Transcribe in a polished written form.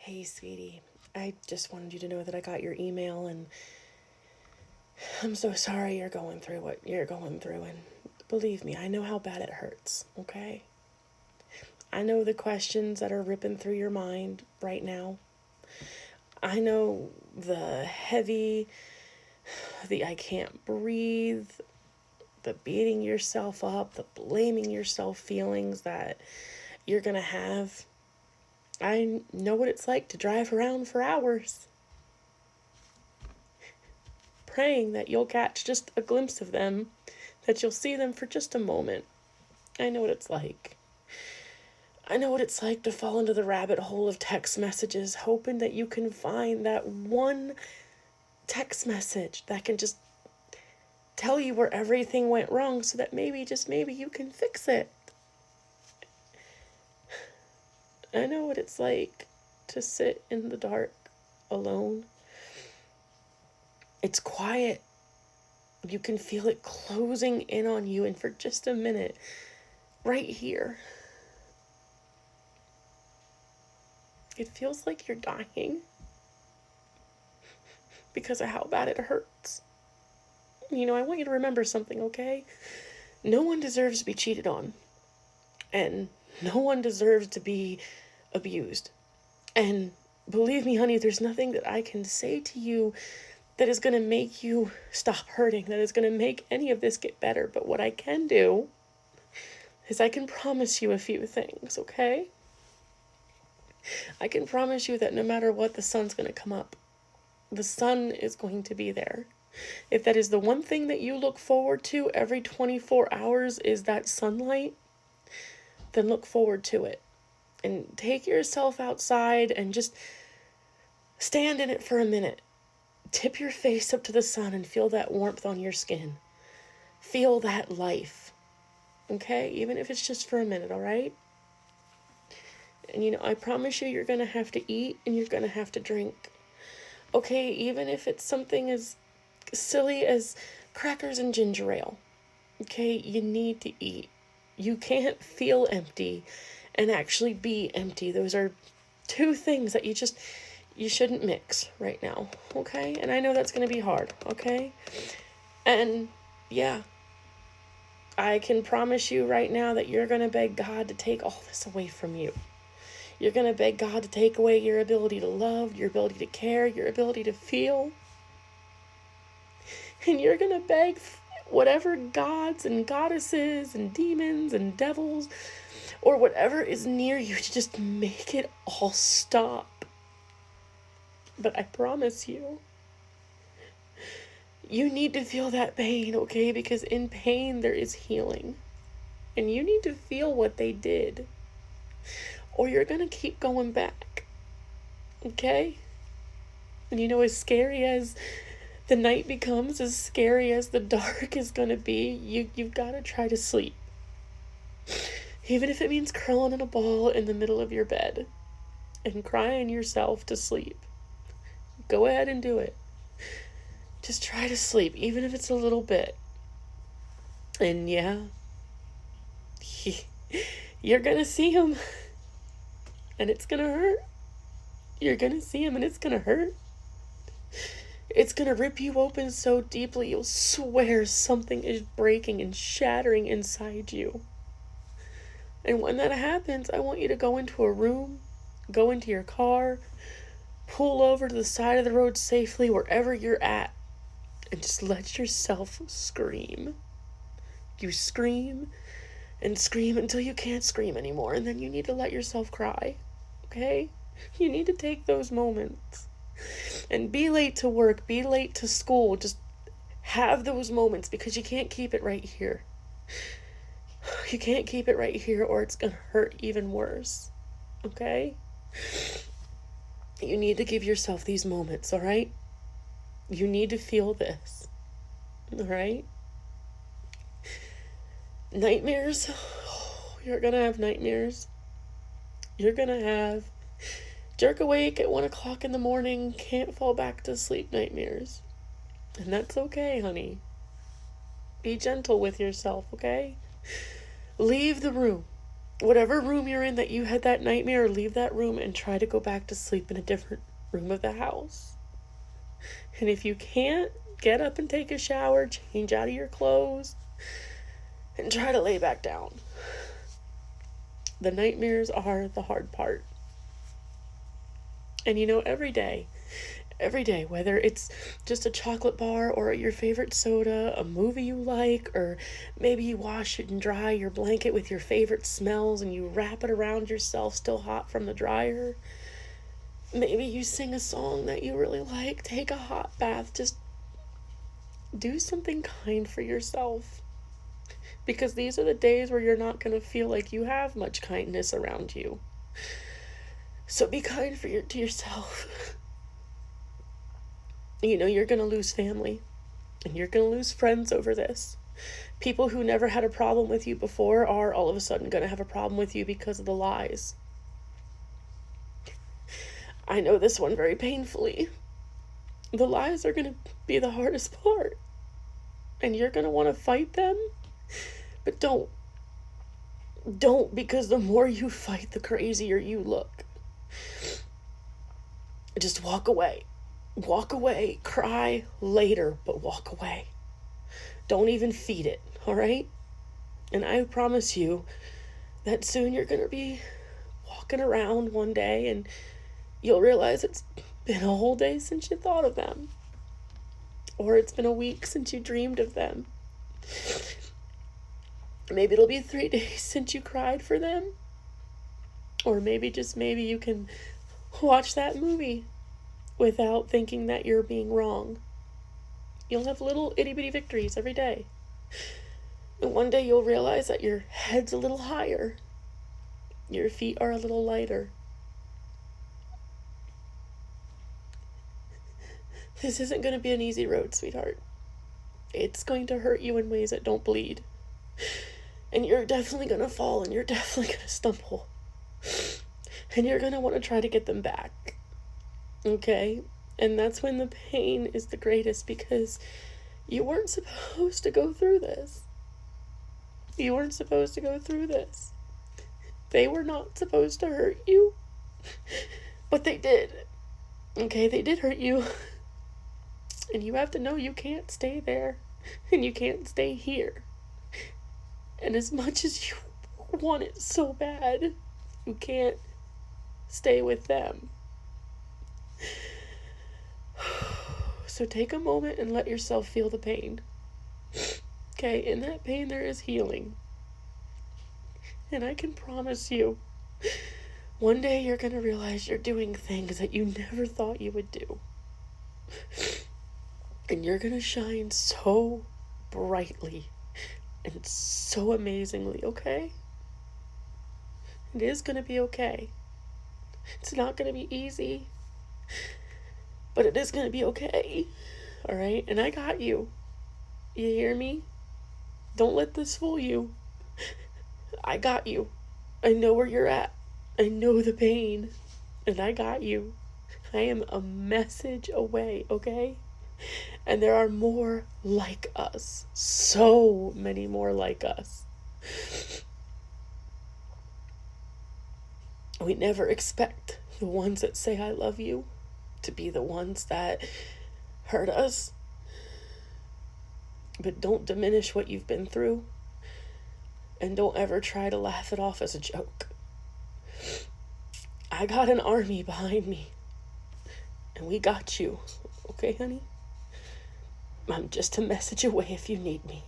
Hey, sweetie. I just wanted you to know that I got your email, and I'm so sorry you're going through what you're going through. And believe me, I know how bad it hurts, okay? I know the questions that are ripping through your mind right now. I know the heavy, the I can't breathe, the beating yourself up, the blaming yourself feelings that you're gonna have. I know what it's like to drive around for hours, praying that you'll catch just a glimpse of them, that you'll see them for just a moment. I know what it's like. I know what it's like to fall into the rabbit hole of text messages, hoping that you can find that one text message that can just tell you where everything went wrong so that maybe, just maybe, you can fix it. I know what it's like to sit in the dark alone. It's quiet. You can feel it closing in on you, and for just a minute, right here, it feels like you're dying because of how bad it hurts. I want you to remember something, okay? No one deserves to be cheated on. And no one deserves to be abused. And believe me, honey, there's nothing that I can say to you that is going to make you stop hurting, that is going to make any of this get better. But what I can do is I can promise you a few things, okay? I can promise you that no matter what, the sun's going to come up. The sun is going to be there. If that is the one thing that you look forward to every 24 hours is that sunlight, then look forward to it. And take yourself outside and just stand in it for a minute. Tip your face up to the sun and feel that warmth on your skin. Feel that life. Okay? Even if it's just for a minute, all right? And I promise you're going to have to eat and you're going to have to drink. Okay? Even if it's something as silly as crackers and ginger ale. Okay? You need to eat. You can't feel empty and actually be empty. Those are two things that you shouldn't mix right now, okay? And I know that's going to be hard, okay? And yeah, I can promise you right now that you're going to beg God to take all this away from you. You're going to beg God to take away your ability to love, your ability to care, your ability to feel. And you're going to beg whatever gods and goddesses and demons and devils or whatever is near you to just make it all stop. But I promise you need to feel that pain, okay? Because in pain there is healing. And you need to feel what they did, or you're gonna keep going back, okay? And as scary as the night becomes, as scary as the dark is gonna be, you've gotta try to sleep. Even if it means curling in a ball in the middle of your bed and crying yourself to sleep. Go ahead and do it. Just try to sleep, even if it's a little bit. And yeah, you're gonna see him. And it's gonna hurt. You're gonna see him and it's gonna hurt. It's gonna rip you open so deeply you'll swear something is breaking and shattering inside you. And when that happens, I want you to go into a room, go into your car, pull over to the side of the road safely wherever you're at, and just let yourself scream. You scream and scream until you can't scream anymore, and then you need to let yourself cry, okay? You need to take those moments. And be late to work, be late to school, just have those moments, because you can't keep it right here. You can't keep it right here or it's gonna hurt even worse, okay? You need to give yourself these moments, all right? You need to feel this, all right? Nightmares. You're gonna have nightmares. You're gonna have jerk awake at 1 o'clock in the morning, can't fall back to sleep nightmares. And that's okay, honey. Be gentle with yourself, okay? Leave the room. whatever room you're in that you had that nightmare, leave that room and try to go back to sleep in a different room of the house. And if you can't, get up and take a shower, change out of your clothes, and try to lay back down. The nightmares are the hard part. And every day, whether it's just a chocolate bar or your favorite soda, a movie you like, or maybe you wash and dry your blanket with your favorite smells and you wrap it around yourself still hot from the dryer. Maybe you sing a song that you really like, take a hot bath, just do something kind for yourself. Because these are the days where you're not going to feel like you have much kindness around you. So be kind to yourself. You're going to lose family. And you're going to lose friends over this. People who never had a problem with you before are all of a sudden going to have a problem with you because of the lies. I know this one very painfully. The lies are going to be the hardest part. And you're going to want to fight them. But don't, because the more you fight, the crazier you look. Just walk away. Walk away. Cry later, but walk away. Don't even feed it, all right? And I promise you that soon you're going to be walking around one day and you'll realize it's been a whole day since you thought of them. Or it's been a week since you dreamed of them. Maybe it'll be 3 days since you cried for them. Or maybe, just maybe, you can watch that movie without thinking that you're being wrong. You'll have little itty-bitty victories every day. And one day you'll realize that your head's a little higher. Your feet are a little lighter. This isn't going to be an easy road, sweetheart. It's going to hurt you in ways that don't bleed. And you're definitely going to fall, and you're definitely going to stumble. And you're going to want to try to get them back. Okay? And that's when the pain is the greatest, because you weren't supposed to go through this. You weren't supposed to go through this. They were not supposed to hurt you. But they did. Okay? They did hurt you. And you have to know you can't stay there. And you can't stay here. And as much as you want it so bad, you can't stay with them. So take a moment and let yourself feel the pain. Okay, in that pain there is healing. And I can promise you, one day you're going to realize you're doing things that you never thought you would do. And you're going to shine so brightly and so amazingly, okay? It is going to be okay. It's not going to be easy. But it is going to be okay. All right? And I got you. You hear me? Don't let this fool you. I got you. I know where you're at. I know the pain. And I got you. I am a message away, okay? And there are more like us. So many more like us. We never expect the ones that say I love you to be the ones that hurt us. But don't diminish what you've been through. And don't ever try to laugh it off as a joke. I got an army behind me. And we got you. Okay, honey? I'm just a message away if you need me.